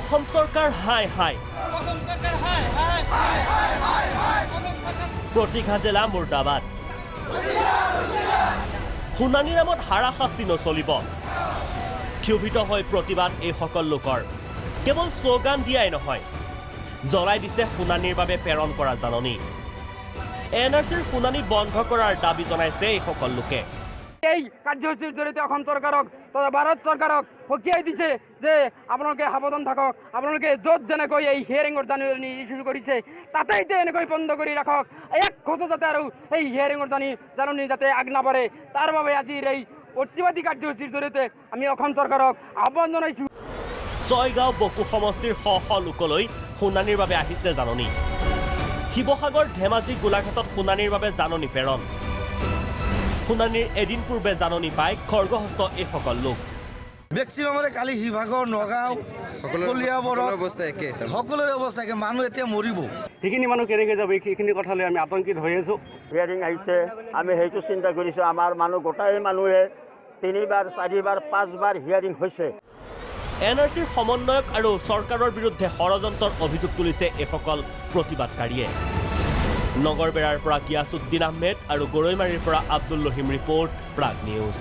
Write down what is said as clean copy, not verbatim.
অসম চৰকাৰ হাই হাই প্ৰতিঘা জিলা মুৰ্দাবাদ শুনানি নামত হাৰাশাস্তি নচলিব ক্ষোভিত হৈ প্ৰতিবাদ এইসকল লোকৰ কেৱল শ্লোগান দিয়াই নহয় জ্বলাই দিছে শুনানিৰ বাবে প্ৰেৰণ কৰা জাননী এনআৰচিৰ শুনানি বন্ধ কৰাৰ দাবী জনাইছে এইসকল লোকে এই কাৰ্যসূচীৰ জৰিয়তে অসম চৰকাৰক তথা ভাৰত চৰকাৰক সকীয়াই দিছে যে আপোনালোকে সাৱধান থাকক আপোনালোকে য'ত যেনেকৈ এই হিয়াৰিঙৰ জাননী ইছ্যু কৰিছে তাতেই এনেকৈ বন্ধ কৰি ৰাখক এক খোজো যাতে আৰু এই হিয়াৰিঙৰ জাননী যাতে আগ নাবাঢ়ে তাৰ বাবে আজিৰ এই প্ৰতিবাদী কাৰ্যসূচীৰ জৰিয়তে আমি অসম চৰকাৰক আহ্বান জনাইছোঁ ছয়গাঁও বকু সমষ্টিৰ শ শ লোকলৈ শুনানিৰ বাবে আহিছে জাননী শিৱসাগৰ ধেমাজি গোলাঘাটত শুনানিৰ বাবে জাননী প্ৰেৰণ শুনানিৰ এদিন পূৰ্বে জাননী পাই খৰ্গহস্ত এইসকল লোক মেক্সিমামৰে কালি শিৱসাগৰ নগাঁও কলিয়াবৰত সকলোৰে অৱস্থা একে মানুহ এতিয়া মৰিব সেইখিনি মানুহ কেনেকৈ যাব সেইখিনি কথা লৈ আমি আতংকিত হৈ আছোঁ হিয়াৰিং আহিছে আমি সেইটো চিন্তা কৰিছোঁ আমাৰ মানুহ গোটাই মানুহে 3বাৰ 4বাৰ 5বাৰ হিয়াৰিং হৈছে এনআৰচিৰ সমন্বয়ক আৰু চৰকাৰৰ বিৰুদ্ধে ষড়যন্ত্ৰৰ অভিযোগ তুলিছে এইসকল প্ৰতিবাদকাৰীয়ে নগৰবেৰাৰ পৰা গিয়াছুদ্দিন আহমেদ আৰু গৰৈমাৰীৰ পৰা আব্দুল ৰহিম ৰিপৰ্ট প্ৰাগ নিউজ